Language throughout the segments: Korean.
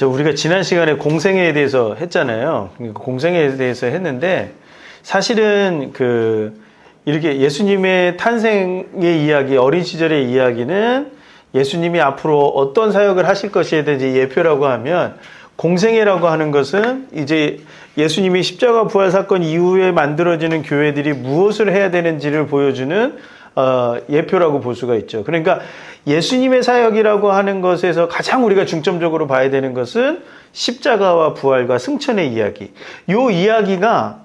우리가 지난 시간에 공생애에 대해서 했잖아요. 공생애에 대해서 했는데 사실은 이렇게 예수님의 탄생의 이야기, 어린 시절의 이야기는 예수님이 앞으로 어떤 사역을 하실 것에 대한 예표라고 하면, 공생애라고 하는 것은 이제 예수님이 십자가 부활 사건 이후에 만들어지는 교회들이 무엇을 해야 되는지를 보여주는 예표라고 볼 수가 있죠. 그러니까 예수님의 사역이라고 하는 것에서 가장 우리가 중점적으로 봐야 되는 것은 십자가와 부활과 승천의 이야기. 이 이야기가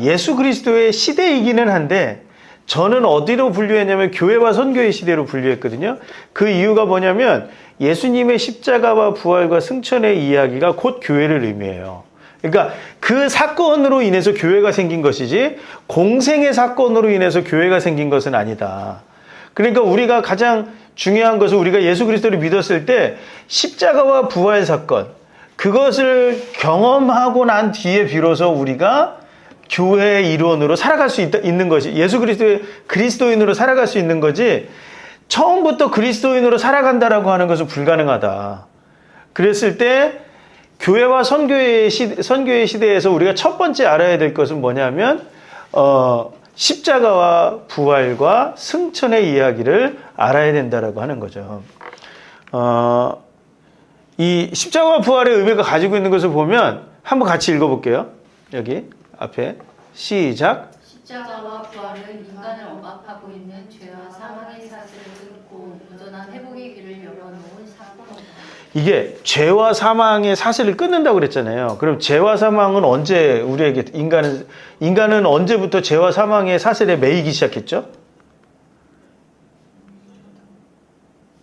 예수 그리스도의 시대이기는 한데, 저는 어디로 분류했냐면 교회와 선교의 시대로 분류했거든요. 그 이유가 뭐냐면 예수님의 십자가와 부활과 승천의 이야기가 곧 교회를 의미해요. 그러니까 그 사건으로 인해서 교회가 생긴 것이지 공생의 사건으로 인해서 교회가 생긴 것은 아니다. 그러니까 우리가 가장 중요한 것은, 우리가 예수 그리스도를 믿었을 때 십자가와 부활 사건, 그것을 경험하고 난 뒤에 비로소 우리가 교회의 일원으로 살아갈 수 있는 것이, 예수 그리스도의 그리스도인으로 살아갈 수 있는 거지, 처음부터 그리스도인으로 살아간다라고 하는 것은 불가능하다. 그랬을 때 교회와 선교의 시대에서 우리가 첫 번째 알아야 될 것은 뭐냐면 십자가와 부활과 승천의 이야기를 알아야 된다라고 하는 거죠. 이 십자가와 부활의 의미가 가지고 있는 것을 보면 한번 같이 읽어볼게요. 여기 앞에 시작. 십자가와 부활은 인간을 억압하고 있는 죄와 사망의 사슬을 끊고 온전한 회복의 길을 열어놓은 사건이다. 이게 죄와 사망의 사슬을 끊는다고 그랬잖아요. 그럼 죄와 사망은 언제 우리에게, 인간은 언제부터 죄와 사망의 사슬에 매이기 시작했죠?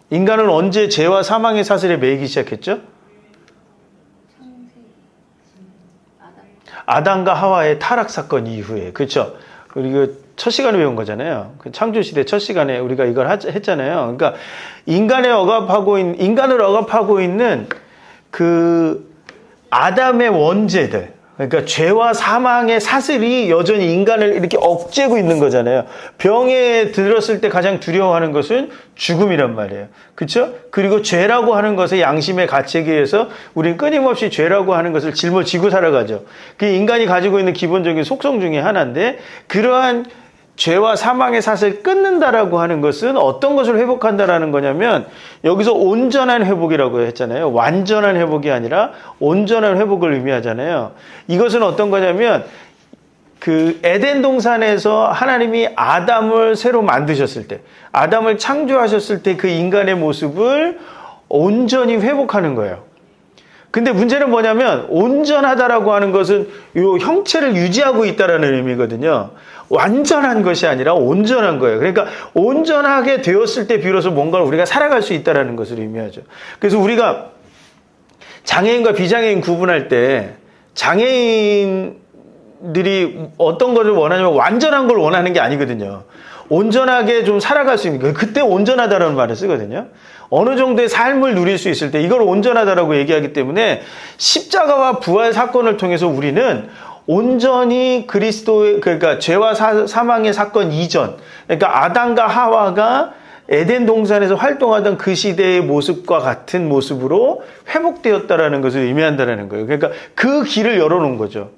인간은 언제 죄와 사망의 사슬에 매이기 시작했죠? 아담과 하와의 타락 사건 이후에. 그렇죠? 우리가 첫 시간에 배운 거잖아요. 그 창조 시대 첫 시간에 우리가 이걸 했잖아요. 그러니까 인간을 억압하고 있는 그 아담의 원죄들, 그러니까 죄와 사망의 사슬이 여전히 인간을 이렇게 억제고 있는 거잖아요. 병에 들었을 때 가장 두려워하는 것은 죽음이란 말이에요. 그렇죠? 그리고 죄라고 하는 것의 양심의 가책에 의해서 우리는 끊임없이 죄라고 하는 것을 짊어지고 살아가죠. 그게 인간이 가지고 있는 기본적인 속성 중에 하나인데, 그러한 죄와 사망의 사슬을 끊는다라고 하는 것은 어떤 것을 회복한다라는 거냐면, 여기서 온전한 회복이라고 했잖아요. 완전한 회복이 아니라 온전한 회복을 의미하잖아요. 이것은 어떤 거냐면, 그 에덴 동산에서 하나님이 아담을 새로 만드셨을 때, 아담을 창조하셨을 때 그 인간의 모습을 온전히 회복하는 거예요. 근데 문제는 뭐냐면, 온전하다라고 하는 것은 이 형체를 유지하고 있다라는 의미거든요. 완전한 것이 아니라 온전한 거예요. 그러니까 온전하게 되었을 때 비로소 뭔가를 우리가 살아갈 수 있다라는 것을 의미하죠. 그래서 우리가 장애인과 비장애인 구분할 때, 장애인들이 어떤 것을 원하냐면 완전한 걸 원하는 게 아니거든요. 온전하게 좀 살아갈 수 있는 거예요. 그때 온전하다라는 말을 쓰거든요. 어느 정도의 삶을 누릴 수 있을 때 이걸 온전하다라고 얘기하기 때문에, 십자가와 부활 사건을 통해서 우리는 온전히 그리스도의, 그러니까 죄와 사망의 사건 이전, 그러니까 아담과 하와가 에덴 동산에서 활동하던 그 시대의 모습과 같은 모습으로 회복되었다라는 것을 의미한다라는 거예요. 그러니까 그 길을 열어놓은 거죠.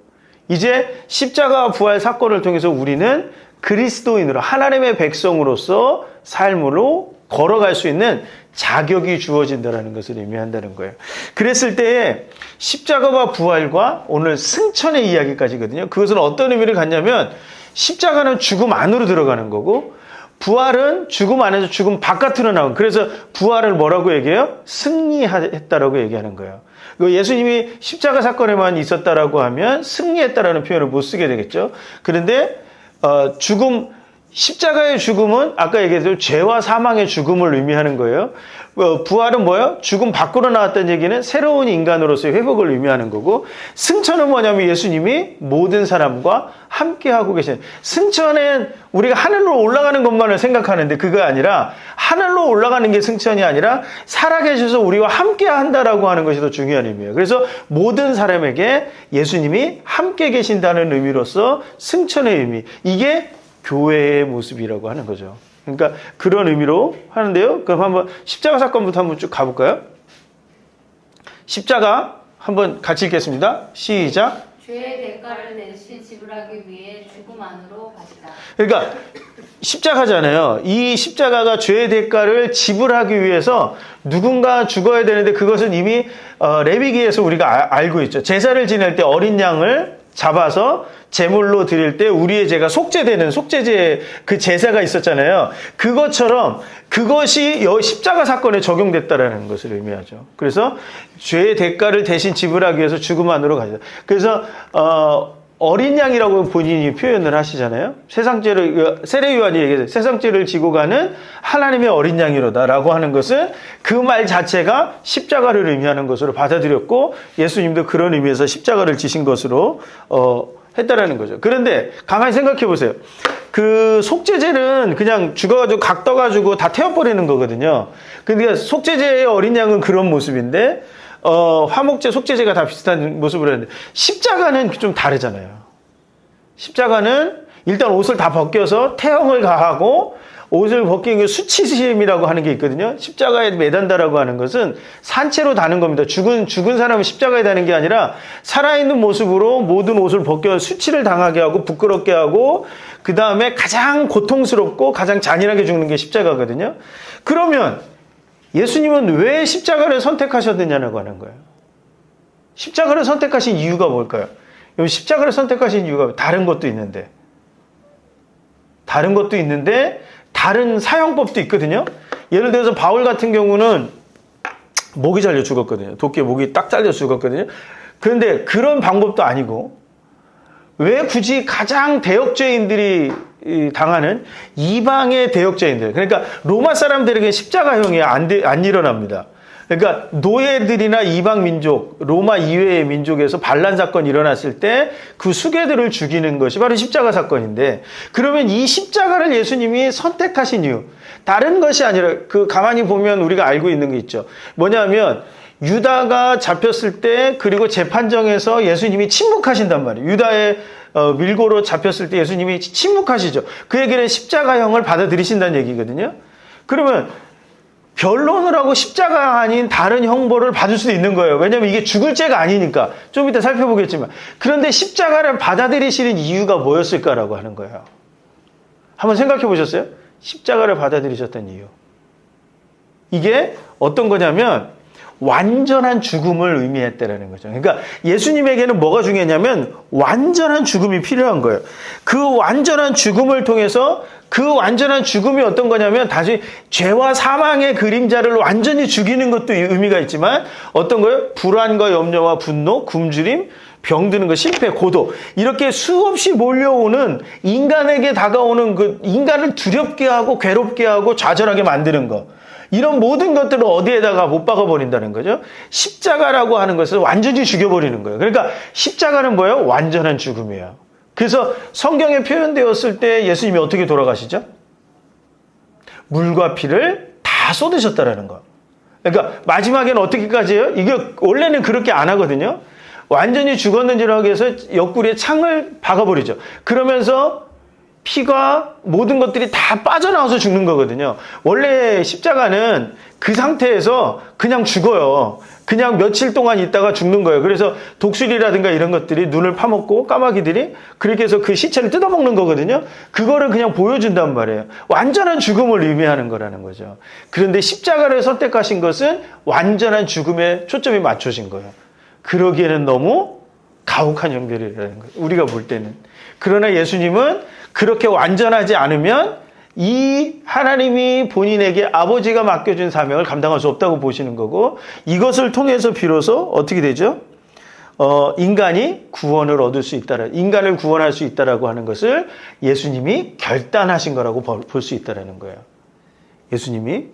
이제 십자가와 부활 사건을 통해서 우리는 그리스도인으로, 하나님의 백성으로서 삶으로 걸어갈 수 있는 자격이 주어진다는 것을 의미한다는 거예요. 그랬을 때에 십자가와 부활과 오늘 승천의 이야기까지거든요. 그것은 어떤 의미를 갖냐면, 십자가는 죽음 안으로 들어가는 거고, 부활은 죽음 안에서 죽음 바깥으로 나오는, 그래서 부활을 뭐라고 얘기해요? 승리했다라고 얘기하는 거예요. 예수님이 십자가 사건에만 있었다라고 하면 승리했다라는 표현을 못 쓰게 되겠죠. 그런데 십자가의 죽음은 아까 얘기했던 죄와 사망의 죽음을 의미하는 거예요. 부활은 뭐예요? 죽음 밖으로 나왔다는 얘기는 새로운 인간으로서의 회복을 의미하는 거고, 승천은 뭐냐면 예수님이 모든 사람과 함께하고 계신, 승천은 우리가 하늘로 올라가는 것만을 생각하는데 그거 아니라, 하늘로 올라가는 게 승천이 아니라 살아계셔서 우리와 함께한다라고 하는 것이 더 중요한 의미예요. 그래서 모든 사람에게 예수님이 함께 계신다는 의미로서 승천의 의미, 이게 교회의 모습이라고 하는 거죠. 그러니까 그런 의미로 하는데요. 그럼 한번 십자가 사건부터 한번 쭉 가볼까요? 십자가 한번 같이 읽겠습니다. 시작. 죄의 대가를 대신 지불하기 위해 죽음 안으로 가시다. 그러니까 십자가잖아요. 이 십자가가 죄의 대가를 지불하기 위해서 누군가 죽어야 되는데 그것은 이미 레위기에서 우리가 알고 있죠. 제사를 지낼 때 어린 양을 잡아서 제물로 드릴 때 우리의 죄가 속죄되는 속죄제 그 제사가 있었잖아요. 그것처럼 그것이 십자가 사건에 적용됐다라는 것을 의미하죠. 그래서 죄의 대가를 대신 지불하기 위해서 죽음 안으로 가시다. 그래서 어린 양이라고 본인이 표현을 하시잖아요. 세상죄를 세례 요한이 얘기해서 세상죄를 지고 가는 하나님의 어린 양이로다라고 하는 것은 그 말 자체가 십자가를 의미하는 것으로 받아들였고 예수님도 그런 의미에서 십자가를 지신 것으로 했다라는 거죠. 그런데 가만히 생각해 보세요. 그 속죄제는 그냥 죽어가지고 각 떠가지고 다 태워버리는 거거든요. 근데 속죄제의 어린 양은 그런 모습인데 화목제, 속죄제가 다 비슷한 모습을 했는데 십자가는 좀 다르잖아요. 십자가는 일단 옷을 다 벗겨서 태형을 가하고 옷을 벗긴 게 수치심이라고 하는 게 있거든요. 십자가에 매단다라고 하는 것은 산채로 다는 겁니다. 죽은 사람은 십자가에 다는 게 아니라 살아있는 모습으로 모든 옷을 벗겨 수치를 당하게 하고 부끄럽게 하고 그 다음에 가장 고통스럽고 가장 잔인하게 죽는 게 십자가거든요. 그러면 예수님은 왜 십자가를 선택하셨느냐고 하는 거예요. 십자가를 선택하신 이유가 뭘까요? 십자가를 선택하신 이유가 다른 것도 있는데 다른 사형법도 있거든요. 예를 들어서 바울 같은 경우는 목이 잘려 죽었거든요. 도끼에 목이 딱 잘려 죽었거든요. 그런데 그런 방법도 아니고 왜 굳이 가장 대역죄인들이 당하는 이방의 대역죄인들, 그러니까 로마 사람들에게 십자가형이 안 일어납니다. 그러니까 노예들이나 이방 민족, 로마 이외의 민족에서 반란 사건이 일어났을 때 그 수괴들을 죽이는 것이 바로 십자가 사건인데, 그러면 이 십자가를 예수님이 선택하신 이유, 다른 것이 아니라 그 가만히 보면 우리가 알고 있는 게 있죠. 뭐냐면 유다가 잡혔을 때 그리고 재판정에서 예수님이 침묵하신단 말이에요. 유다의 밀고로 잡혔을 때 예수님이 침묵하시죠. 그 얘기는 십자가형을 받아들이신다는 얘기거든요. 그러면 변론을 하고 십자가 아닌 다른 형벌을 받을 수도 있는 거예요. 왜냐하면 이게 죽을 죄가 아니니까. 좀 이따 살펴보겠지만. 그런데 십자가를 받아들이시는 이유가 뭐였을까라고 하는 거예요. 한번 생각해 보셨어요? 십자가를 받아들이셨던 이유. 이게 어떤 거냐면 완전한 죽음을 의미했다라는 거죠. 그러니까 예수님에게는 뭐가 중요했냐면 완전한 죽음이 필요한 거예요. 그 완전한 죽음을 통해서 그 완전한 죽음이 어떤 거냐면 다시 죄와 사망의 그림자를 완전히 죽이는 것도 의미가 있지만 어떤 거예요? 불안과 염려와 분노, 굶주림, 병드는 것, 실패, 고독, 이렇게 수없이 몰려오는 인간에게 다가오는 그 인간을 두렵게 하고 괴롭게 하고 좌절하게 만드는 것, 이런 모든 것들을 어디에다가 못 박아버린다는 거죠. 십자가라고 하는 것을 완전히 죽여버리는 거예요. 그러니까 십자가는 뭐예요? 완전한 죽음이에요. 그래서 성경에 표현되었을 때 예수님이 어떻게 돌아가시죠? 물과 피를 다 쏟으셨다라는 거. 그러니까 마지막에는 어떻게까지 해요? 이게 원래는 그렇게 안 하거든요. 완전히 죽었는지라고 해서 옆구리에 창을 박아버리죠. 그러면서 피가 모든 것들이 다 빠져나와서 죽는 거거든요. 원래 십자가는 그 상태에서 그냥 죽어요. 그냥 며칠 동안 있다가 죽는 거예요. 그래서 독수리라든가 이런 것들이 눈을 파먹고 까마귀들이 그렇게 해서 그 시체를 뜯어먹는 거거든요. 그거를 그냥 보여준단 말이에요. 완전한 죽음을 의미하는 거라는 거죠. 그런데 십자가를 선택하신 것은 완전한 죽음에 초점이 맞춰진 거예요. 그러기에는 너무 가혹한 연결이라는 거예요. 우리가 볼 때는. 그러나 예수님은 그렇게 완전하지 않으면 이 하나님이 본인에게 아버지가 맡겨준 사명을 감당할 수 없다고 보시는 거고, 이것을 통해서 비로소 어떻게 되죠? 인간이 구원을 얻을 수 있다라, 인간을 구원할 수 있다라고 하는 것을 예수님이 결단하신 거라고 볼 수 있다라는 거예요. 예수님이.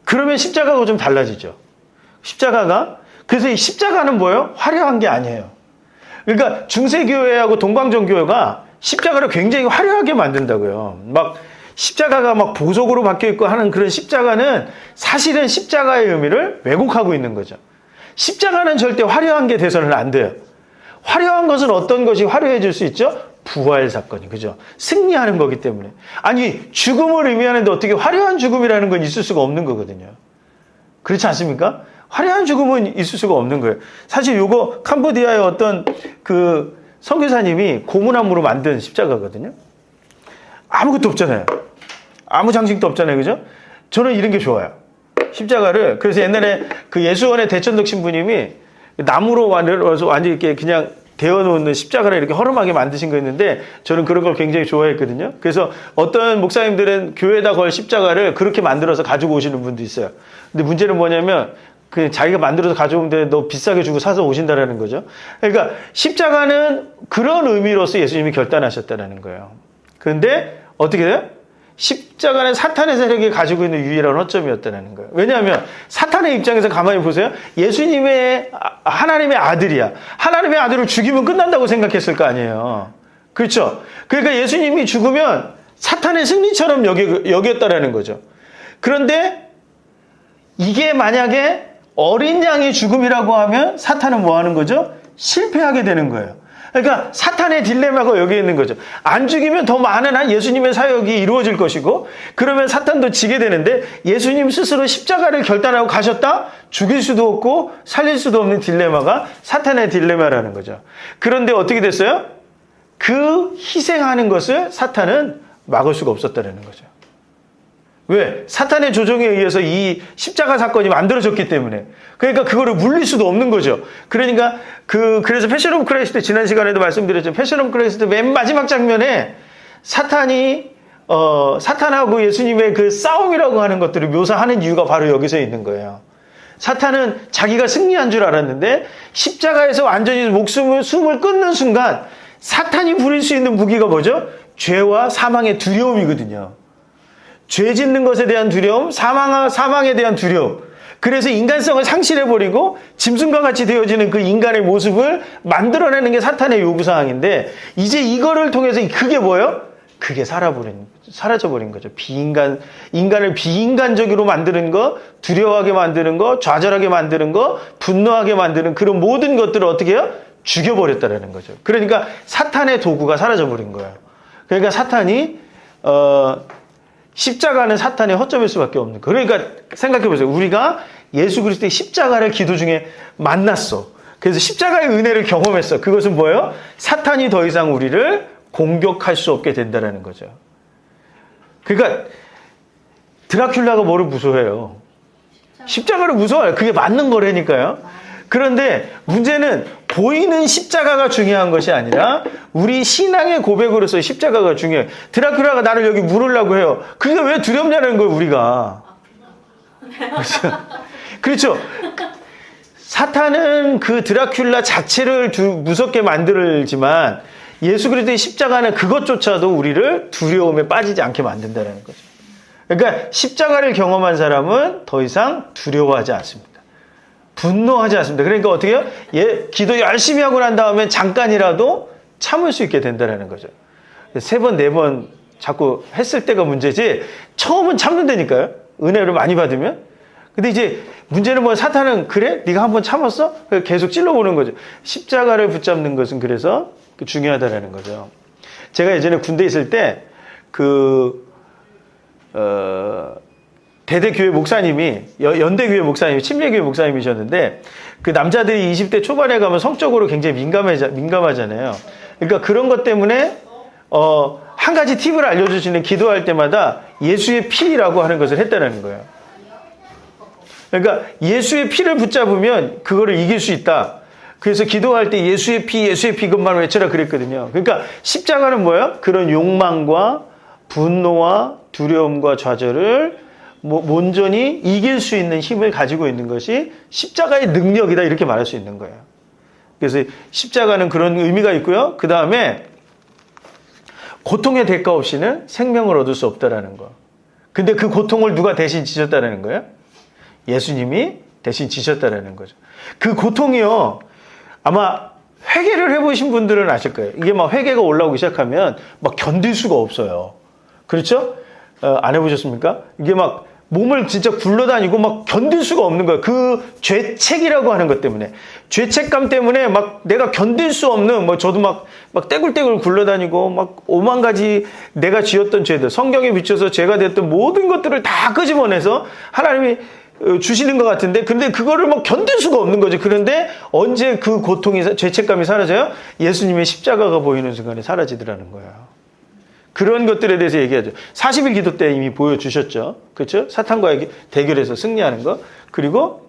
그러면 십자가가 좀 달라지죠. 십자가가. 그래서 이 십자가는 뭐예요? 화려한 게 아니에요. 그러니까 중세교회하고 동방정교회가 십자가를 굉장히 화려하게 만든다고요. 막 십자가가 막 보석으로 박혀 있고 하는 그런 십자가는 사실은 십자가의 의미를 왜곡하고 있는 거죠. 십자가는 절대 화려한 게 돼서는 안 돼요. 화려한 것은 어떤 것이 화려해질 수 있죠? 부활 사건이, 그죠? 승리하는 거기 때문에. 아니, 죽음을 의미하는데 어떻게 화려한 죽음이라는 건 있을 수가 없는 거거든요. 그렇지 않습니까? 화려한 죽음은 있을 수가 없는 거예요. 사실 요거 캄보디아의 어떤 그 선교사님이 고무나무로 만든 십자가거든요. 아무것도 없잖아요. 아무 장식도 없잖아요. 그죠? 저는 이런 게 좋아요. 십자가를. 그래서 옛날에 그 예수원의 대천덕 신부님이 나무로 만들어서 완전히 이렇게 그냥 데워놓는 십자가를 이렇게 허름하게 만드신 거 있는데 저는 그런 걸 굉장히 좋아했거든요. 그래서 어떤 목사님들은 교회에다 걸 십자가를 그렇게 만들어서 가지고 오시는 분도 있어요. 근데 문제는 뭐냐면 그 자기가 만들어서 가져오면 되는데 너무 비싸게 주고 사서 오신다라는 거죠. 그러니까 십자가는 그런 의미로서 예수님이 결단하셨다는 거예요. 그런데 어떻게 돼요? 십자가는 사탄의 세력이 가지고 있는 유일한 허점이었다는 거예요. 왜냐하면 사탄의 입장에서 가만히 보세요. 예수님의 하나님의 아들이야. 하나님의 아들을 죽이면 끝난다고 생각했을 거 아니에요. 그렇죠? 그러니까 예수님이 죽으면 사탄의 승리처럼 여겼다라는 거죠. 그런데 이게 만약에 어린 양의 죽음이라고 하면 사탄은 뭐 하는 거죠? 실패하게 되는 거예요. 그러니까 사탄의 딜레마가 여기 있는 거죠. 안 죽이면 더 많은 예수님의 사역이 이루어질 것이고 그러면 사탄도 지게 되는데 예수님 스스로 십자가를 결단하고 가셨다? 죽일 수도 없고 살릴 수도 없는 딜레마가 사탄의 딜레마라는 거죠. 그런데 어떻게 됐어요? 그 희생하는 것을 사탄은 막을 수가 없었다는 거죠. 왜? 사탄의 조종에 의해서 이 십자가 사건이 만들어졌기 때문에. 그러니까 그거를 물릴 수도 없는 거죠. 그러니까 그래서 패션 오브 크라이스트 지난 시간에도 말씀드렸죠. 패션 오브 크라이스트 맨 마지막 장면에 사탄하고 예수님의 그 싸움이라고 하는 것들을 묘사하는 이유가 바로 여기서 있는 거예요. 사탄은 자기가 승리한 줄 알았는데 십자가에서 완전히 숨을 끊는 순간 사탄이 부릴 수 있는 무기가 뭐죠? 죄와 사망의 두려움이거든요. 죄 짓는 것에 대한 두려움, 사망에 대한 두려움. 그래서 인간성을 상실해버리고 짐승과 같이 되어지는 그 인간의 모습을 만들어내는 게 사탄의 요구사항인데 이제 이거를 통해서 그게 뭐예요? 그게 사라져버린 거죠. 인간을 비인간적으로 만드는 거, 두려워하게 만드는 거, 좌절하게 만드는 거, 분노하게 만드는 그런 모든 것들을 어떻게 해요? 죽여버렸다라는 거죠. 그러니까 사탄의 도구가 사라져버린 거예요. 그러니까 사탄이 십자가는 사탄의 허점일 수밖에 없는 거예요. 그러니까 생각해보세요. 우리가 예수 그리스도의 십자가를 기도 중에 만났어. 그래서 십자가의 은혜를 경험했어. 그것은 뭐예요? 사탄이 더 이상 우리를 공격할 수 없게 된다는 거죠. 그러니까 드라큘라가 뭐를 무서워해요? 십자가를 무서워해요. 그게 맞는 거라니까요. 그런데 문제는 보이는 십자가가 중요한 것이 아니라 우리 신앙의 고백으로서의 십자가가 중요해요. 드라큘라가 나를 여기 물으려고 해요. 그게 왜 두렵냐는 거예요, 우리가. 그렇죠. 사탄은 그 드라큘라 자체를 무섭게 만들지만 예수 그리스도의 십자가는 그것조차도 우리를 두려움에 빠지지 않게 만든다는 거죠. 그러니까 십자가를 경험한 사람은 더 이상 두려워하지 않습니다. 분노하지 않습니다. 그러니까 어떻게 해요? 기도 열심히 하고 난 다음에 잠깐이라도 참을 수 있게 된다는 거죠. 3번, 4번 자꾸 했을 때가 문제지 처음은 참는다니까요. 은혜를 많이 받으면. 근데 이제 문제는 뭐 사탄은 그래? 네가 한번 참았어? 계속 찔러보는 거죠. 십자가를 붙잡는 것은 그래서 중요하다는 거죠. 제가 예전에 군대 있을 때 대대교회 목사님이 연대교회 목사님이 침례교회 목사님이셨는데 그 남자들이 20대 초반에 가면 성적으로 굉장히 민감하잖아요. 그러니까 그런 것 때문에 한 가지 팁을 알려주시는 기도할 때마다 예수의 피라고 하는 것을 했다는 거예요. 그러니까 예수의 피를 붙잡으면 그거를 이길 수 있다. 그래서 기도할 때 예수의 피 그것만 외쳐라 그랬거든요. 그러니까 십자가는 뭐예요? 그런 욕망과 분노와 두려움과 좌절을 온전히 이길 수 있는 힘을 가지고 있는 것이 십자가의 능력이다 이렇게 말할 수 있는 거예요. 그래서 십자가는 그런 의미가 있고요. 그 다음에 고통의 대가 없이는 생명을 얻을 수 없다라는 거. 근데 그 고통을 누가 대신 지셨다는 거예요? 예수님이 대신 지셨다라는 거죠. 그 고통이요. 아마 회개를 해보신 분들은 아실 거예요. 이게 막 회개가 올라오기 시작하면 막 견딜 수가 없어요. 그렇죠? 안 해보셨습니까? 이게 막 몸을 진짜 굴러다니고 막 견딜 수가 없는 거예요. 그 죄책이라고 하는 것 때문에. 죄책감 때문에 막 내가 견딜 수 없는, 저도 막 떼굴떼굴 굴러다니고 막 5만 가지 내가 지었던 죄들, 성경에 비춰서 죄가 됐던 모든 것들을 다 끄집어내서 하나님이 주시는 것 같은데, 근데 그거를 막 견딜 수가 없는 거죠. 그런데 언제 그 고통이, 죄책감이 사라져요? 예수님의 십자가가 보이는 순간에 사라지더라는 거예요. 그런 것들에 대해서 얘기하죠. 40일 기도 때 이미 보여주셨죠. 그렇죠? 사탄과의 대결에서 승리하는 거. 그리고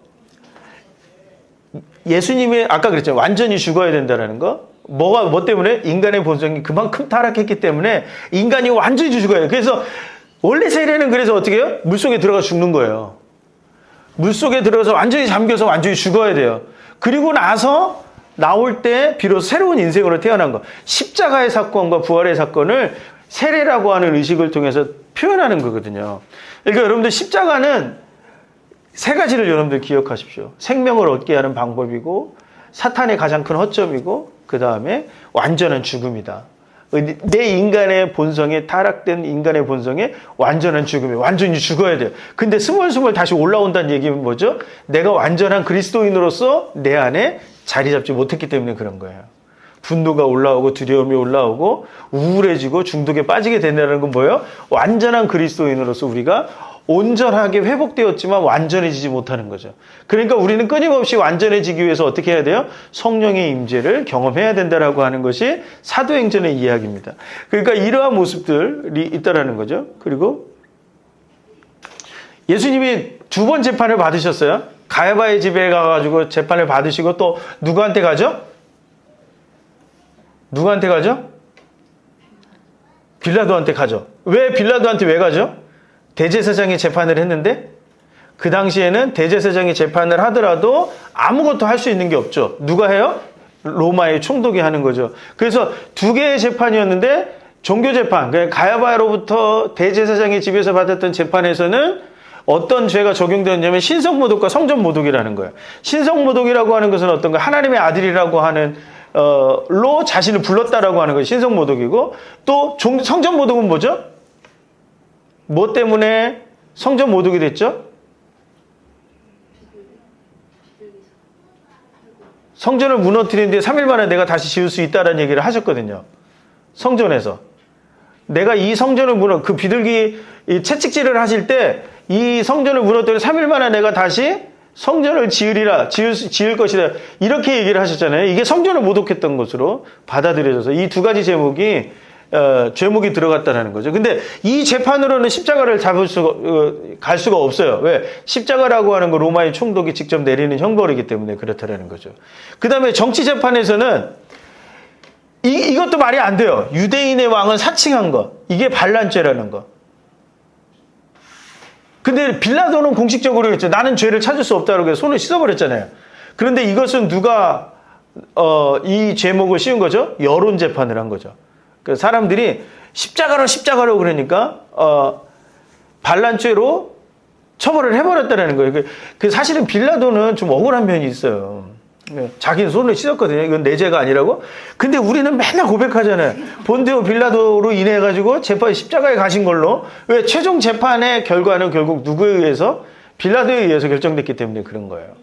예수님의, 아까 그랬죠. 완전히 죽어야 된다는 거. 뭐 때문에? 인간의 본성이 그만큼 타락했기 때문에 인간이 완전히 죽어야 돼요. 그래서 원래 세례는 그래서 어떻게 해요? 물속에 들어가 죽는 거예요. 물속에 들어가서 완전히 잠겨서 완전히 죽어야 돼요. 그리고 나서 나올 때 비로소 새로운 인생으로 태어난 거. 십자가의 사건과 부활의 사건을 세례라고 하는 의식을 통해서 표현하는 거거든요. 그러니까 여러분들 십자가는 세 가지를 여러분들 기억하십시오. 생명을 얻게 하는 방법이고, 사탄의 가장 큰 허점이고, 그 다음에 완전한 죽음이다. 내 인간의 본성에, 타락된 인간의 본성에 완전한 죽음이, 완전히 죽어야 돼요. 근데 스멀스멀 다시 올라온다는 얘기는 뭐죠? 내가 완전한 그리스도인으로서 내 안에 자리 잡지 못했기 때문에 그런 거예요. 분노가 올라오고 두려움이 올라오고 우울해지고 중독에 빠지게 된다는 건 뭐예요? 완전한 그리스도인으로서 우리가 온전하게 회복되었지만 완전해지지 못하는 거죠. 그러니까 우리는 끊임없이 완전해지기 위해서 어떻게 해야 돼요? 성령의 임재를 경험해야 된다라고 하는 것이 사도행전의 이야기입니다. 그러니까 이러한 모습들이 있다라는 거죠. 그리고 예수님이 두 번 재판을 받으셨어요. 가야바의 집에 가가지고 재판을 받으시고 또 누구한테 가죠? 누구한테 가죠? 빌라도한테 가죠. 왜 빌라도한테 왜 가죠? 대제사장이 재판을 했는데 그 당시에는 대제사장이 재판을 하더라도 아무것도 할 수 있는 게 없죠. 누가 해요? 로마의 총독이 하는 거죠. 그래서 두 개의 재판이었는데 종교재판, 가야바로부터 대제사장의 집에서 받았던 재판에서는 어떤 죄가 적용되었냐면 신성모독과 성전모독이라는 거예요. 신성모독이라고 하는 것은 어떤 거? 하나님의 아들이라고 하는 로 자신을 불렀다라고 하는 것이 신성모독이고, 또 성전모독은 뭐죠? 뭐 때문에 성전모독이 됐죠? 성전을 무너뜨리는데 3일 만에 내가 다시 지을 수 있다는 얘기를 하셨거든요. 성전에서. 내가 이 성전을 그 비둘기 채찍질을 하실 때 이 성전을 무너뜨려 3일 만에 내가 다시 성전을 지을 것이다. 이렇게 얘기를 하셨잖아요. 이게 성전을 모독했던 것으로 받아들여져서 이 두 가지 제목이 죄목이 들어갔다는 거죠. 근데 이 재판으로는 십자가를 갈 수가 없어요. 왜? 십자가라고 하는 거 로마의 총독이 직접 내리는 형벌이기 때문에 그렇다라는 거죠. 그 다음에 정치 재판에서는 이것도 말이 안 돼요. 유대인의 왕은 사칭한 거. 이게 반란죄라는 거. 근데 빌라도는 공식적으로 했죠. 나는 죄를 찾을 수 없다고 해서 손을 씻어버렸잖아요. 그런데 이것은 누가 이 제목을 씌운 거죠? 여론 재판을 한 거죠. 그 사람들이 십자가로 그러니까 반란죄로 처벌을 해버렸다는 거예요. 그 사실은 빌라도는 좀 억울한 면이 있어요. 자기는 손을 씻었거든요. 이건 내 죄가 아니라고. 근데 우리는 맨날 고백하잖아요. 본디오 빌라도로 인해 가지고 재판 십자가에 가신 걸로. 왜? 최종 재판의 결과는 결국 누구에 의해서? 빌라도에 의해서 결정됐기 때문에 그런 거예요.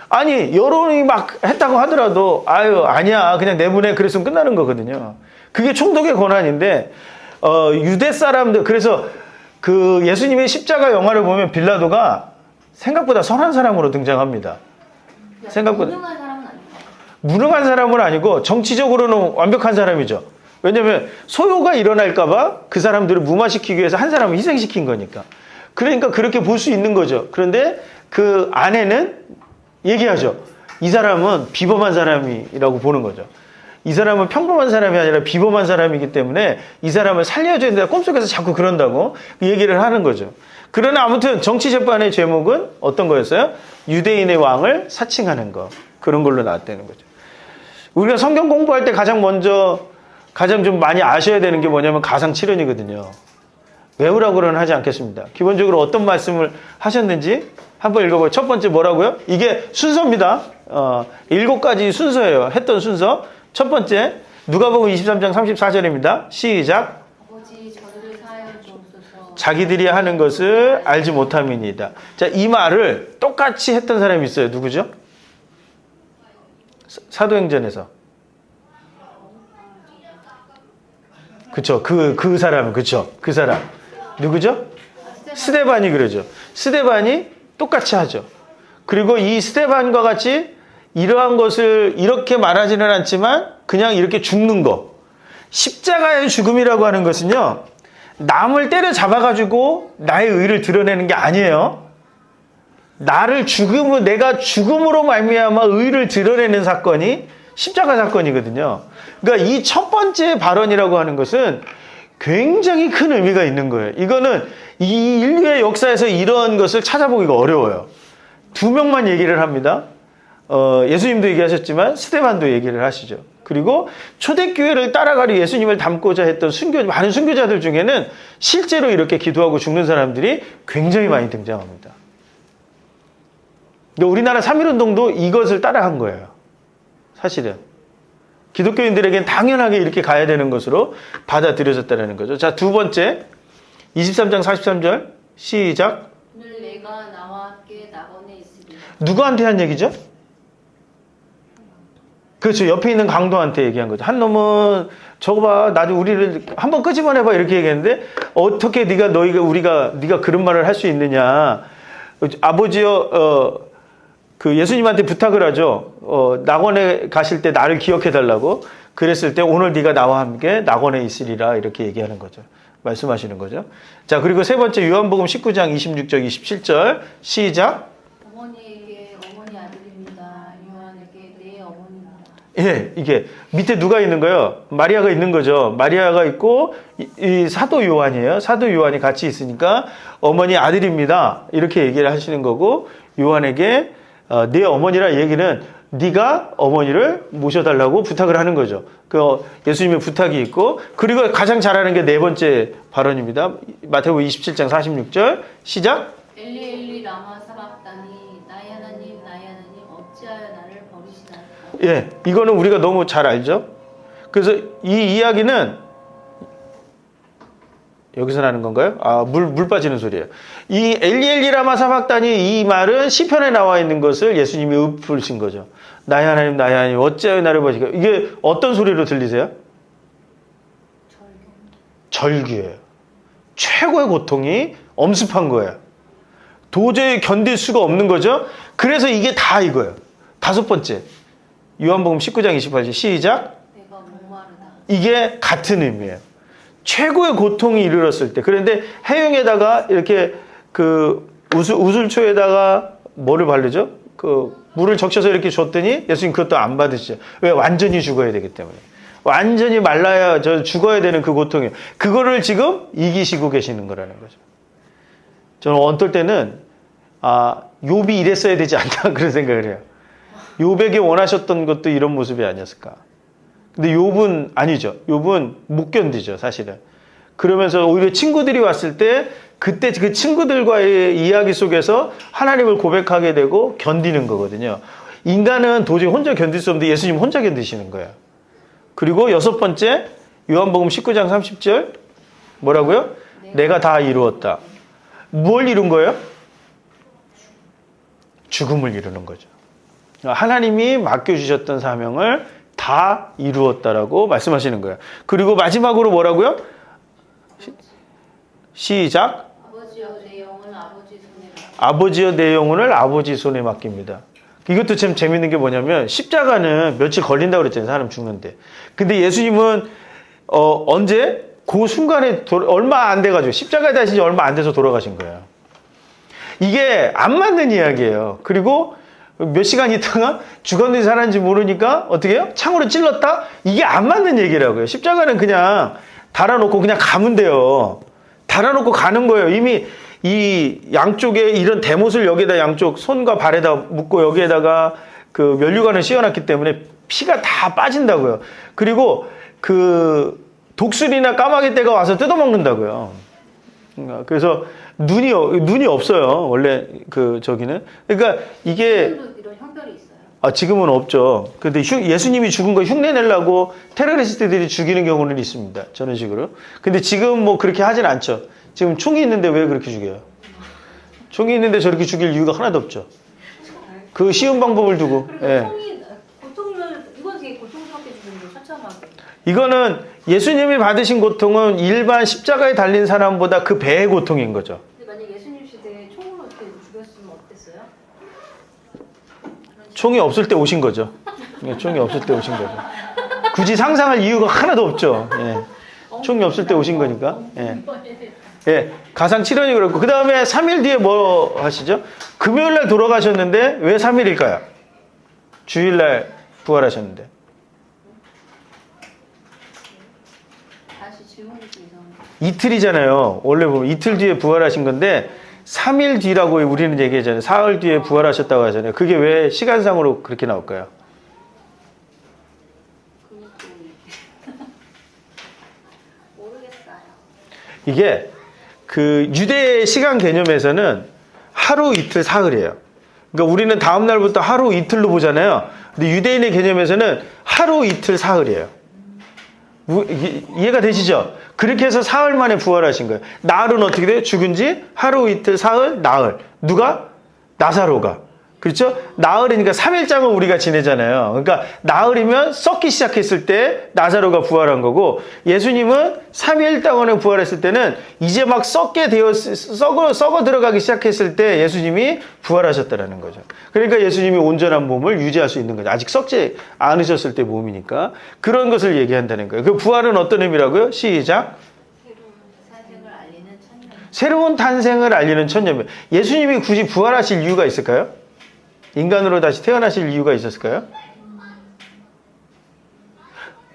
아니 여론이 막 했다고 하더라도 아니야 그냥 내보내 그랬으면 끝나는 거거든요. 그게 총독의 권한인데 유대 사람들, 그래서 그 예수님의 십자가 영화를 보면 빌라도가 생각보다 선한 사람으로 등장합니다. 생각보다 무능한 사람은 아니고 정치적으로는 완벽한 사람이죠. 왜냐하면 소요가 일어날까봐 그 사람들을 무마시키기 위해서 한 사람을 희생시킨 거니까. 그러니까 그렇게 볼 수 있는 거죠. 그런데 그 안에는 얘기하죠. 이 사람은 비범한 사람이라고 보는 거죠. 이 사람은 평범한 사람이 아니라 비범한 사람이기 때문에 이 사람을 살려줘야 된다. 꿈속에서 자꾸 그런다고 얘기를 하는 거죠. 그러나 아무튼 정치재판의 제목은 어떤 거였어요? 유대인의 왕을 사칭하는 거. 그런 걸로 나왔다는 거죠. 우리가 성경 공부할 때 가장 좀 많이 아셔야 되는 게 뭐냐면 가상칠언이거든요. 외우라고는 하지 않겠습니다. 기본적으로 어떤 말씀을 하셨는지 한번 읽어봐요. 첫 번째 뭐라고요? 이게 순서입니다. 7가지 순서예요. 했던 순서. 첫 번째, 누가복음 23장 34절입니다. 시작. 아버지 저를 사하여 주옵소서. 자기들이 하는 것을 알지 못함이니이다. 자, 이 말을 똑같이 했던 사람이 있어요. 누구죠? 사도행전에서. 그쵸. 그 사람, 그쵸. 그 사람. 누구죠? 스데반이 그러죠. 스데반이 똑같이 하죠. 그리고 이 스데반과 같이 이러한 것을 이렇게 말하지는 않지만 그냥 이렇게 죽는 거. 십자가의 죽음이라고 하는 것은요. 남을 때려 잡아가지고 나의 의를 드러내는 게 아니에요. 내가 죽음으로 말미암아 의를 드러내는 사건이 십자가 사건이거든요. 그러니까 이 첫 번째 발언이라고 하는 것은 굉장히 큰 의미가 있는 거예요. 이거는 이 인류의 역사에서 이런 것을 찾아보기가 어려워요. 두 명만 얘기를 합니다. 예수님도 얘기하셨지만 스데반도 얘기를 하시죠. 그리고 초대교회를 따라가려 예수님을 닮고자 했던 많은 순교자들 중에는 실제로 이렇게 기도하고 죽는 사람들이 굉장히 많이 등장합니다. 그러니까 우리나라 3.1운동도 이것을 따라한 거예요. 사실은. 기독교인들에겐 당연하게 이렇게 가야 되는 것으로 받아들여졌다는 거죠. 자, 두 번째 23장 43절 시작. 오늘 내가 나와 함께 낙원에 있으리라. 누구한테 한 얘기죠? 그렇죠. 옆에 있는 강도한테 얘기한 거죠. 한 놈은 저거 봐, 나도 우리를 한번 끄집어내봐 이렇게 얘기했는데 어떻게 네가 그런 말을 할 수 있느냐? 아버지여, 그 예수님한테 부탁을 하죠. 낙원에 가실 때 나를 기억해 달라고. 그랬을 때 오늘 네가 나와 함께 낙원에 있으리라 이렇게 얘기하는 거죠. 말씀하시는 거죠. 자, 그리고 세 번째 요한복음 19장 26절 27절 시작. 어머니에게 어머니 아들입니다. 요한에게 내 어머니입니다. 예, 이게 밑에 누가 있는 거예요? 마리아가 있는 거죠. 마리아가 있고 이 사도 요한이에요. 사도 요한이 같이 있으니까 어머니 아들입니다. 이렇게 얘기를 하시는 거고 요한에게 내 어머니라 얘기는 네가 어머니를 모셔달라고 부탁을 하는 거죠. 그 예수님의 부탁이 있고 그리고 가장 잘하는 게 네 번째 발언입니다. 마태복음 27장 46절 시작. 엘리 엘리 라마 사박다니 나의 하나님 어찌하여 나를 버리시나이까. 예, 이거는 우리가 너무 잘 알죠. 그래서 이 이야기는 여기서 나는 건가요? 물 빠지는 소리예요. 이 엘리 라마 사박다니 이 말은 시편에 나와 있는 것을 예수님이 읊으신 거죠. 나의 하나님 어찌하여 나를 버리시까. 이게 어떤 소리로 들리세요? 절규예요. 최고의 고통이 엄습한 거예요. 도저히 견딜 수가 없는 거죠. 그래서 이게 다 이거예요. 다섯 번째 요한복음 19장 28절 시작. 내가 목마르다. 이게 같은 의미예요. 최고의 고통이 이르렀을 때. 그런데 해용에다가 이렇게 그 우슬초에다가 뭐를 바르죠? 그 물을 적셔서 이렇게 줬더니 예수님 그것도 안 받으시죠. 왜? 완전히 죽어야 되기 때문에. 완전히 말라야 죽어야 되는 그 고통이에요. 그거를 지금 이기시고 계시는 거라는 거죠. 저는 어떨 때는 욥이 이랬어야 되지 않나 그런 생각을 해요. 욥에게 원하셨던 것도 이런 모습이 아니었을까. 근데 욥은 아니죠. 욥은 못 견디죠, 사실은. 그러면서 오히려 친구들이 왔을 때 그때 그 친구들과의 이야기 속에서 하나님을 고백하게 되고 견디는 거거든요. 인간은 도저히 혼자 견딜 수 없는데 예수님 혼자 견디시는 거예요. 그리고 여섯 번째 요한복음 19장 30절 뭐라고요? 내가 다 이루었다. 뭘 이룬 거예요? 죽음을 이루는 거죠. 하나님이 맡겨주셨던 사명을 다 이루었다라고 말씀하시는 거예요. 그리고 마지막으로 뭐라고요? 시작. 아버지여 내 영혼을 아버지 손에 맡깁니다. 아버지여 내 영혼을 아버지 손에 맡깁니다. 이것도 참 재밌는 게 뭐냐면 십자가는 며칠 걸린다고 그랬잖아요. 사람 죽는데. 근데 예수님은 언제? 그 순간에 얼마 안 돼가지고 십자가에 다신 지 얼마 안 돼서 돌아가신 거예요. 이게 안 맞는 이야기예요. 그리고 몇 시간 있다가 죽었는지 살았는지 모르니까 어떻게 해요? 창으로 찔렀다? 이게 안 맞는 얘기라고요. 십자가는 그냥 달아놓고 그냥 가면 돼요. 달아놓고 가는 거예요. 이미 이 양쪽에 이런 대못을 여기에다 양쪽 손과 발에다 묶고 여기에다가 그 면류관을 씌워놨기 때문에 피가 다 빠진다고요. 그리고 그 독수리나 까마귀 떼가 와서 뜯어먹는다고요. 그래서 눈이 없어요. 원래 그 저기는. 그러니까 이게 지금도 이런 형벌이 있어요. 지금은 없죠. 근데 예수님이 죽은 거 흉내 내려고 테러리스트들이 죽이는 경우는 있습니다. 저런 식으로. 근데 지금 뭐 그렇게 하진 않죠. 지금 총이 있는데 왜 그렇게 죽여요? 총이 있는데 저렇게 죽일 이유가 하나도 없죠. 그 쉬운 방법을 두고. 그리고 예. 고통을 이건 되게 고통스럽게 주는 거 처참하게. 이거는 예수님이 받으신 고통은 일반 십자가에 달린 사람보다 그 배의 고통인 거죠. 근데 만약 예수님 시대에 총으로 이렇게 죽였으면 어땠을까? 총이 없을 때 오신 거죠. 예, 총이 없을 때 오신 거죠. 굳이 상상할 이유가 하나도 없죠. 예. 총이 없을 때 오신 거니까. 예. 예, 가상 7원이 그렇고 그 다음에 3일 뒤에 뭐 하시죠? 금요일날 돌아가셨는데 왜 3일일까요? 주일날 부활하셨는데. 다시 지옥에서 이상. 이틀이잖아요. 원래 보면 이틀 뒤에 부활하신 건데 3일 뒤라고 우리는 얘기하잖아요. 사흘 뒤에 부활하셨다고 하잖아요. 그게 왜 시간상으로 그렇게 나올까요? 모르겠어요. 이게 그 유대 시간 개념에서는 하루 이틀 사흘이에요. 그러니까 우리는 다음 날부터 하루 이틀로 보잖아요. 근데 유대인의 개념에서는 하루 이틀 사흘이에요. 이해가 되시죠? 그렇게 해서 사흘 만에 부활하신 거예요. 나흘은 어떻게 돼요? 죽은 지 하루 이틀 사흘 나흘. 누가? 나사로가. 그렇죠? 나흘이니까 3일장을 우리가 지내잖아요. 그러니까 나흘이면 썩기 시작했을 때 나사로가 부활한 거고, 예수님은 3일 동안에 부활했을 때는 이제 막 썩어 들어가기 시작했을 때 예수님이 부활하셨다라는 거죠. 그러니까 예수님이 온전한 몸을 유지할 수 있는 거죠. 아직 썩지 않으셨을 때 몸이니까. 그런 것을 얘기한다는 거예요. 그 부활은 어떤 의미라고요? 시작. 사생을 알리는 천년. 새로운 탄생을 알리는 천년명. 예수님이 굳이 부활하실 이유가 있을까요? 인간으로 다시 태어나실 이유가 있었을까요?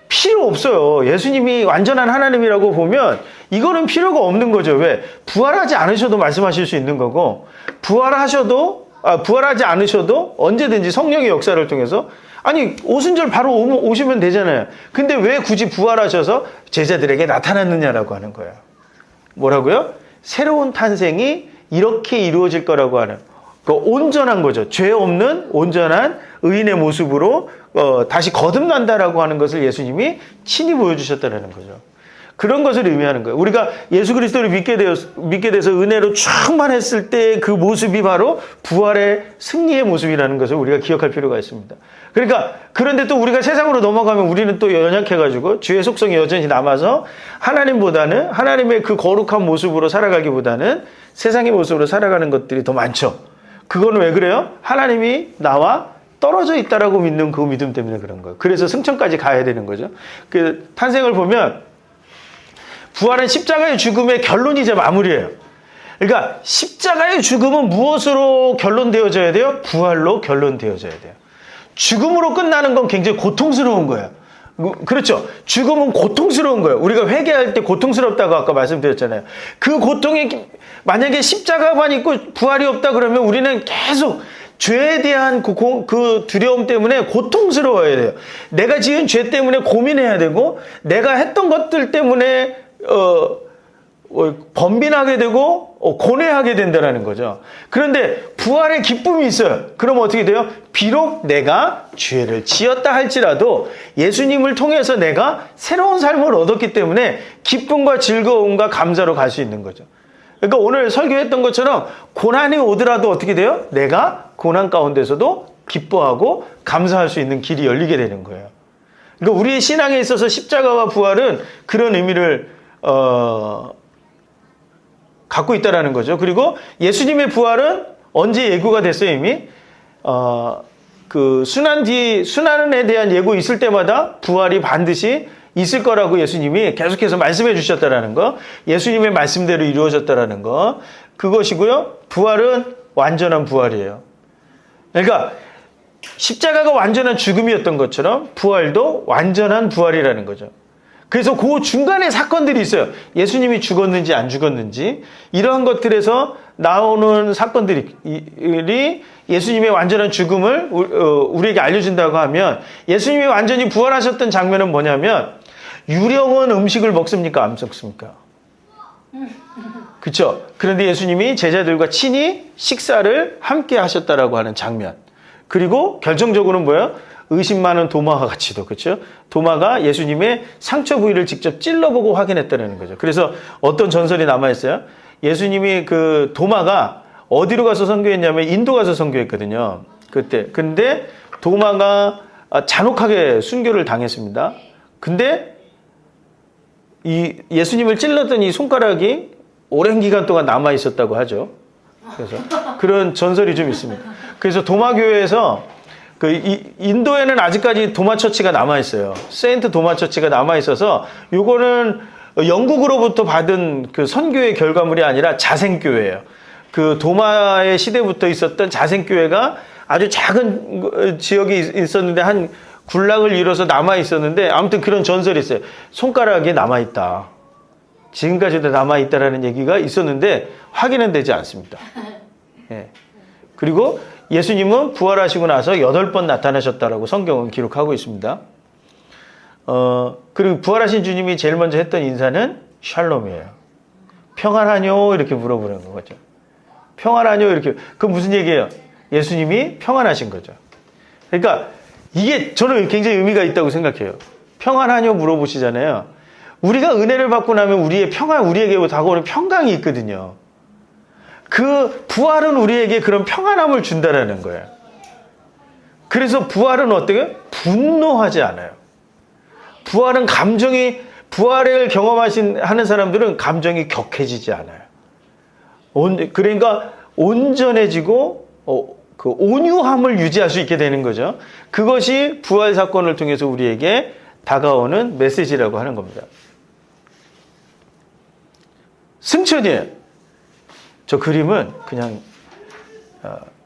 필요 없어요. 예수님이 완전한 하나님이라고 보면 이거는 필요가 없는 거죠. 왜? 부활하지 않으셔도 말씀하실 수 있는 거고, 부활하지 않으셔도 언제든지 성령의 역사를 통해서, 아니 오순절 바로 오시면 되잖아요. 근데 왜 굳이 부활하셔서 제자들에게 나타났느냐라고 하는 거예요. 뭐라고요? 새로운 탄생이 이렇게 이루어질 거라고 하는, 온전한 거죠. 죄 없는 온전한 의인의 모습으로 다시 거듭난다라고 하는 것을 예수님이 친히 보여주셨다는 거죠. 그런 것을 의미하는 거예요. 우리가 예수 그리스도를 믿게 돼서 은혜로 충만했을 때 그 모습이 바로 부활의 승리의 모습이라는 것을 우리가 기억할 필요가 있습니다. 그러니까 그런데 또 우리가 세상으로 넘어가면 우리는 또 연약해가지고 죄의 속성이 여전히 남아서 하나님보다는, 하나님의 그 거룩한 모습으로 살아가기보다는 세상의 모습으로 살아가는 것들이 더 많죠. 그건 왜 그래요? 하나님이 나와 떨어져 있다라고 믿는 그 믿음 때문에 그런 거예요. 그래서 승천까지 가야 되는 거죠. 그 탄생을 보면 부활은 십자가의 죽음의 결론이자 마무리예요. 그러니까 십자가의 죽음은 무엇으로 결론되어져야 돼요? 부활로 결론되어져야 돼요. 죽음으로 끝나는 건 굉장히 고통스러운 거예요. 그렇죠. 죽음은 고통스러운 거예요. 우리가 회개할 때 고통스럽다고 아까 말씀드렸잖아요. 그 고통이 만약에 십자가만 있고 부활이 없다 그러면 우리는 계속 죄에 대한 그 두려움 때문에 고통스러워야 돼요. 내가 지은 죄 때문에 고민해야 되고, 내가 했던 것들 때문에 번빈하게 되고 고뇌하게 된다는 거죠. 그런데 부활의 기쁨이 있어요. 그럼 어떻게 돼요? 비록 내가 죄를 지었다 할지라도 예수님을 통해서 내가 새로운 삶을 얻었기 때문에 기쁨과 즐거움과 감사로 갈 수 있는 거죠. 그러니까 오늘 설교했던 것처럼 고난이 오더라도 어떻게 돼요? 내가 고난 가운데서도 기뻐하고 감사할 수 있는 길이 열리게 되는 거예요. 그러니까 우리의 신앙에 있어서 십자가와 부활은 그런 의미를 갖고 있다라는 거죠. 그리고 예수님의 부활은 언제 예고가 됐어요, 이미? 그 순환에 대한 예고 있을 때마다 부활이 반드시 있을 거라고 예수님이 계속해서 말씀해 주셨다라는 거, 예수님의 말씀대로 이루어졌다라는 거, 그것이고요. 부활은 완전한 부활이에요. 그러니까 십자가가 완전한 죽음이었던 것처럼 부활도 완전한 부활이라는 거죠. 그래서 그 중간에 사건들이 있어요. 예수님이 죽었는지 안 죽었는지, 이러한 것들에서 나오는 사건들이 예수님의 완전한 죽음을 우리에게 알려준다고 하면, 예수님이 완전히 부활하셨던 장면은 뭐냐면, 유령은 음식을 먹습니까? 안 먹습니까? 그렇죠? 그런데 예수님이 제자들과 친히 식사를 함께 하셨다라고 하는 장면. 그리고 결정적으로는 뭐예요? 의심 많은 도마와 같이도, 그렇죠? 도마가 예수님의 상처 부위를 직접 찔러보고 확인했다는 거죠. 그래서 어떤 전설이 남아있어요. 예수님이 그 도마가 어디로 가서 선교했냐면 인도 가서 선교했거든요. 그때. 근데 도마가 잔혹하게 순교를 당했습니다. 근데 이 예수님을 찔렀던 이 손가락이 오랜 기간 동안 남아있었다고 하죠. 그래서 그런 전설이 좀 있습니다. 그래서 도마교회에서 인도에는 아직까지 도마처치가 남아있어요. 세인트 도마처치가 남아있어서 요거는 영국으로부터 받은 그 선교의 결과물이 아니라 자생교회예요. 그 도마의 시대부터 있었던 자생교회가 아주 작은 지역에 있었는데 한 군락을 이뤄서 남아있었는데 아무튼 그런 전설이 있어요. 손가락에 남아있다. 지금까지도 남아있다라는 얘기가 있었는데 확인은 되지 않습니다. 예. 그리고 예수님은 부활하시고 나서 8번 나타나셨다라고 성경은 기록하고 있습니다. 그리고 부활하신 주님이 제일 먼저 했던 인사는 샬롬이에요. 평안하뇨? 이렇게 물어보는 거죠. 평안하뇨? 이렇게. 그 무슨 얘기예요? 예수님이 평안하신 거죠. 그러니까 이게 저는 굉장히 의미가 있다고 생각해요. 평안하뇨? 물어보시잖아요. 우리가 은혜를 받고 나면 우리의 평안, 우리에게 다가오는 평강이 있거든요. 그 부활은 우리에게 그런 평안함을 준다라는 거예요. 그래서 부활은 어떻게? 분노하지 않아요. 부활은 부활을 하는 사람들은 감정이 격해지지 않아요. 그러니까 온전해지고, 그 온유함을 유지할 수 있게 되는 거죠. 그것이 부활 사건을 통해서 우리에게 다가오는 메시지라고 하는 겁니다. 승천이에요. 저 그림은 그냥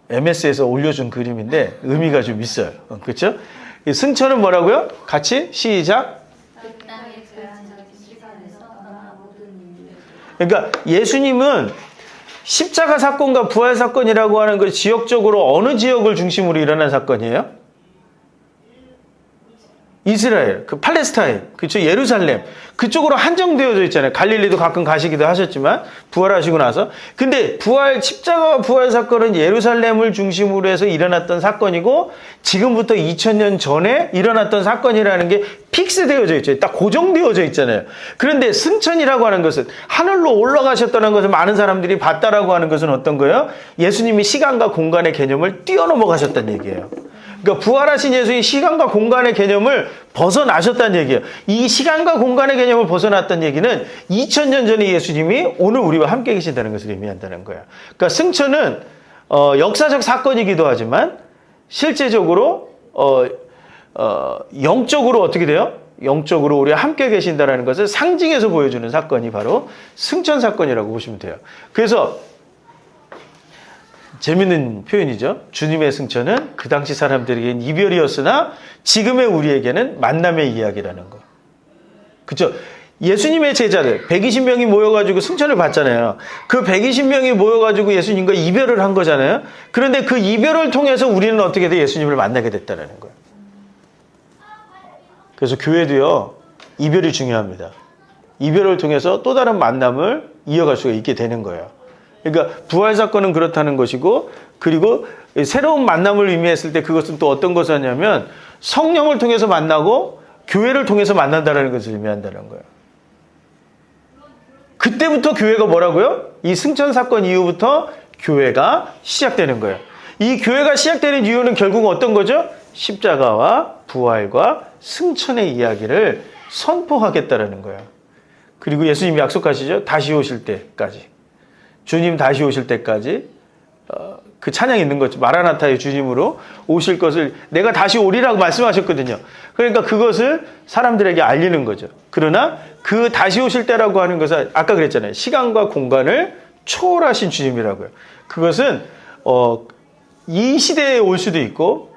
MS에서 올려준 그림인데 의미가 좀 있어요. 그렇죠? 승천은 뭐라고요? 같이 시작. 그러니까 예수님은 십자가 사건과 부활 사건이라고 하는 그 지역적으로 어느 지역을 중심으로 일어난 사건이에요? 이스라엘, 그 팔레스타인, 그쵸? 예루살렘. 그쪽으로 한정되어져 있잖아요. 갈릴리도 가끔 가시기도 하셨지만, 부활하시고 나서. 근데 십자가와 부활 사건은 예루살렘을 중심으로 해서 일어났던 사건이고, 지금부터 2000년 전에 일어났던 사건이라는 게 픽스되어져 있죠. 딱 고정되어져 있잖아요. 그런데 승천이라고 하는 것은, 하늘로 올라가셨다는 것을 많은 사람들이 봤다라고 하는 것은 어떤 거예요? 예수님이 시간과 공간의 개념을 뛰어넘어가셨다는 얘기예요. 그러니까 부활하신 예수님이 시간과 공간의 개념을 벗어나셨다는 얘기예요. 이 시간과 공간의 개념을 벗어났다는 얘기는 2000년 전에 예수님이 오늘 우리와 함께 계신다는 것을 의미한다는 거예요. 그러니까 승천은 역사적 사건이기도 하지만 실제적으로 영적으로 어떻게 돼요? 영적으로 우리와 함께 계신다는 것을 상징해서 보여주는 사건이 바로 승천 사건이라고 보시면 돼요. 그래서 재밌는 표현이죠. 주님의 승천은 그 당시 사람들에게는 이별이었으나 지금의 우리에게는 만남의 이야기라는 거. 그렇죠? 예수님의 제자들 120명이 모여가지고 승천을 받잖아요. 그 120명이 모여가지고 예수님과 이별을 한 거잖아요. 그런데 그 이별을 통해서 우리는 어떻게 돼? 예수님을 만나게 됐다는 거예요. 그래서 교회도요. 이별이 중요합니다. 이별을 통해서 또 다른 만남을 이어갈 수가 있게 되는 거예요. 그러니까 부활 사건은 그렇다는 것이고, 그리고 새로운 만남을 의미했을 때 그것은 또 어떤 것을 하냐면 성령을 통해서 만나고 교회를 통해서 만난다는 것을 의미한다는 거예요. 그때부터 교회가 뭐라고요? 이 승천 사건 이후부터 교회가 시작되는 거예요. 이 교회가 시작되는 이유는 결국 어떤 거죠? 십자가와 부활과 승천의 이야기를 선포하겠다라는 거예요. 그리고 예수님이 약속하시죠? 다시 오실 때까지. 주님 다시 오실 때까지 그 찬양이 있는 거죠. 마라나타의 주님으로 오실 것을 내가 다시 오리라고 말씀하셨거든요. 그러니까 그것을 사람들에게 알리는 거죠. 그러나 그 다시 오실 때라고 하는 것은 아까 그랬잖아요. 시간과 공간을 초월하신 주님이라고요. 그것은 이 시대에 올 수도 있고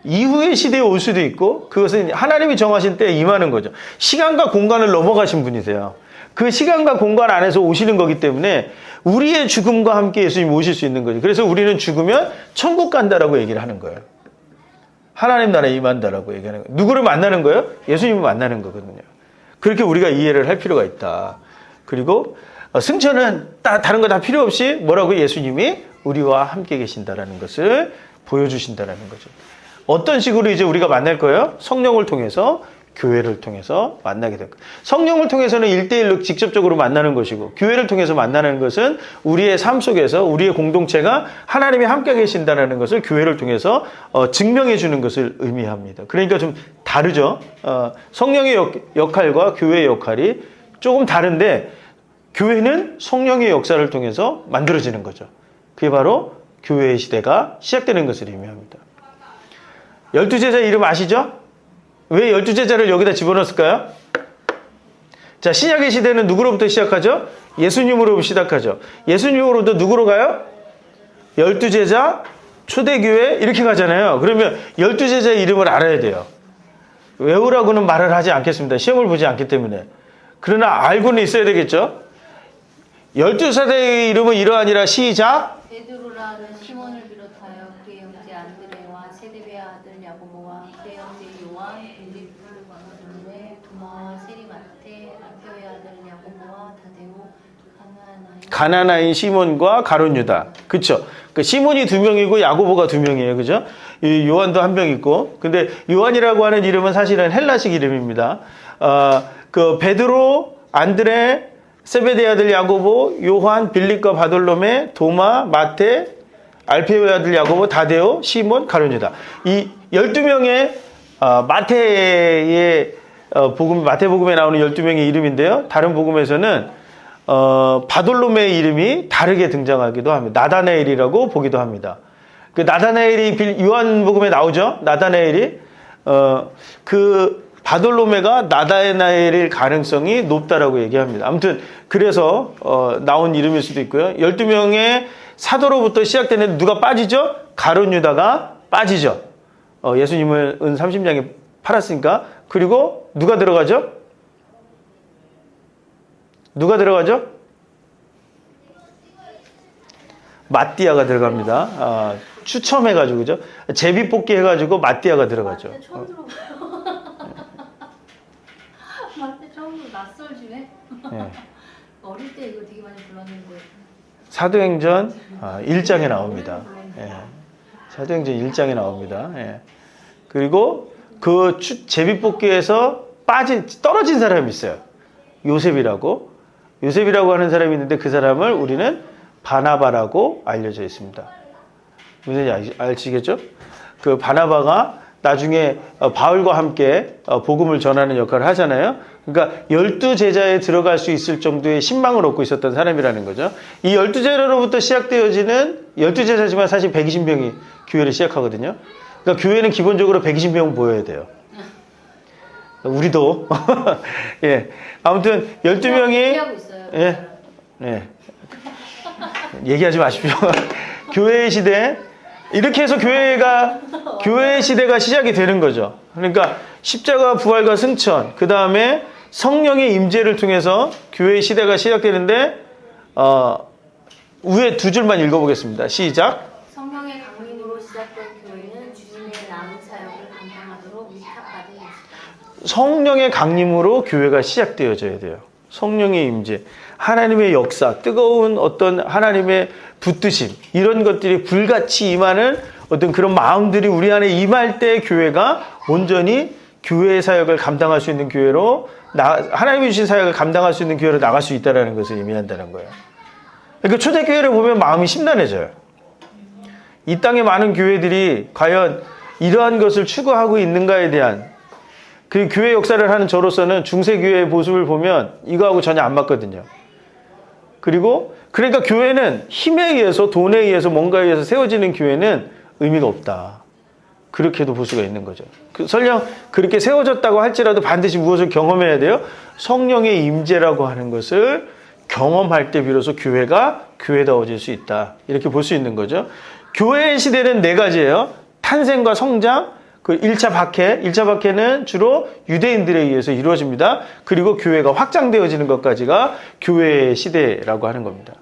이후의 시대에 올 수도 있고 그것은 하나님이 정하신 때에 임하는 거죠. 시간과 공간을 넘어가신 분이세요. 그 시간과 공간 안에서 오시는 거기 때문에 우리의 죽음과 함께 예수님이 오실 수 있는 거죠. 그래서 우리는 죽으면 천국 간다라고 얘기를 하는 거예요. 하나님 나라에 임한다라고 얘기하는 거예요. 누구를 만나는 거예요? 예수님을 만나는 거거든요. 그렇게 우리가 이해를 할 필요가 있다. 그리고 승천은 다른 거 다 필요 없이 뭐라고 예수님이 우리와 함께 계신다라는 것을 보여주신다라는 거죠. 어떤 식으로 이제 우리가 만날 거예요? 성령을 통해서, 교회를 통해서 만나게 될 거예요. 성령을 통해서는 1대1로 직접적으로 만나는 것이고, 교회를 통해서 만나는 것은 우리의 삶 속에서 우리의 공동체가 하나님이 함께 계신다는 것을 교회를 통해서 증명해 주는 것을 의미합니다. 그러니까 좀 다르죠. 성령의 역할과 교회의 역할이 조금 다른데, 교회는 성령의 역사를 통해서 만들어지는 거죠. 그게 바로 교회의 시대가 시작되는 것을 의미합니다. 12제자 이름 아시죠? 왜 12제자를 여기다 집어넣었을까요? 자, 신약의 시대는 누구로부터 시작하죠? 예수님으로 시작하죠. 예수님으로부터 누구로 가요? 12제자, 초대교회 이렇게 가잖아요. 그러면 12제자의 이름을 알아야 돼요. 외우라고는 말을 하지 않겠습니다. 시험을 보지 않기 때문에. 그러나 알고는 있어야 되겠죠. 12사대의 이름은 이러하니라. 시작. 베드로라는 시몬을 비롯하여 그의 형제 안드레와 세데베의 아들 야고보와 그의 형제 요한, 빌립, 바르바나바의 도마와 세리마테, 알페오의 아들 야고보와 다데오, 가나나인 시몬과 가룟 유다. 그쵸? 그 시몬이 2명이고 야고보가 2명이에요. 그죠? 이 요한도 1명 있고. 근데 요한이라고 하는 이름은 사실은 헬라식 이름입니다. 그 베드로, 안드레, 세베대의 아들 야고보, 요한, 빌립과 바돌로메, 도마, 마테, 알페오의 아들 야고보, 다데오, 시몬, 가룟 유다. 이 12명의 마태의 마태복음에 나오는 12명의 이름인데요. 다른 복음에서는 바돌로메의 이름이 다르게 등장하기도 합니다. 나다나엘이라고 보기도 합니다. 그 나다나엘이 요한복음에 나오죠. 나다나엘이 그 바돌로메가 나다나엘일 가능성이 높다라고 얘기합니다. 아무튼 그래서 나온 이름일 수도 있고요. 12명의 사도로부터 시작되는 누가 빠지죠? 가룟 유다가 빠지죠. 예수님을 은 30장에 팔았으니까. 그리고 누가 들어가죠? 누가 들어가죠? 마띠아가 들어갑니다. 추첨해가지고, 그죠? 제비뽑기 해가지고 마띠아가 들어가죠. 마태 처음 들어봐요. 마태 처음 들어 낯설지네. 예. 어릴 때 이거 되게 많이 불렀는데. 사도행전 1장에 나옵니다. 예. 사도행전 1장에 나옵니다. 예. 그리고 그 제비뽑기에서 떨어진 사람이 있어요. 요셉이라고 하는 사람이 있는데 그 사람을 우리는 바나바라고 알려져 있습니다. 무슨 아시겠죠? 그 바나바가 나중에 바울과 함께 복음을 전하는 역할을 하잖아요. 그러니까 12제자에 들어갈 수 있을 정도의 신망을 얻고 있었던 사람이라는 거죠. 이 12제자로부터 시작되어지는 12제자지만 사실 120명이 교회를 시작하거든요. 그러니까 교회는 기본적으로 120명 모여야 돼요. 우리도 예. 아무튼 12명이 얘기하고 있어요. 예. 예. 얘기하지 마십시오. 교회의 시대 이렇게 해서 교회의 시대가 시작이 되는 거죠. 그러니까 십자가 부활과 승천, 그 다음에 성령의 임재를 통해서 교회의 시대가 시작되는데 위에 두 줄만 읽어보겠습니다. 시작. 성령의 강림으로 시작된 교회는 주님의 남은 사역을 감당하도록 위탁받은 것이다. 성령의 강림으로 교회가 시작되어져야 돼요. 성령의 임재, 하나님의 역사, 뜨거운 어떤 하나님의 붙드심, 이런 것들이 불같이 임하는 어떤 그런 마음들이 우리 안에 임할 때 교회가 온전히 교회의 사역을 감당할 수 있는 교회로, 하나님이 주신 사역을 감당할 수 있는 교회로 나갈 수 있다는 것을 의미한다는 거예요. 그러니까 초대교회를 보면 마음이 심란해져요. 이 땅의 많은 교회들이 과연 이러한 것을 추구하고 있는가에 대한, 그 교회 역사를 하는 저로서는 중세교회의 모습을 보면 이거하고 전혀 안 맞거든요. 그러니까 교회는 힘에 의해서, 돈에 의해서, 뭔가에 의해서 세워지는 교회는 의미가 없다. 그렇게도 볼 수가 있는 거죠. 설령 그렇게 세워졌다고 할지라도 반드시 무엇을 경험해야 돼요? 성령의 임재라고 하는 것을 경험할 때 비로소 교회가 교회다워질 수 있다. 이렇게 볼 수 있는 거죠. 교회의 시대는 4가지예요. 탄생과 성장, 그 1차 박해. 1차 박해는 주로 유대인들에 의해서 이루어집니다. 그리고 교회가 확장되어지는 것까지가 교회의 시대라고 하는 겁니다.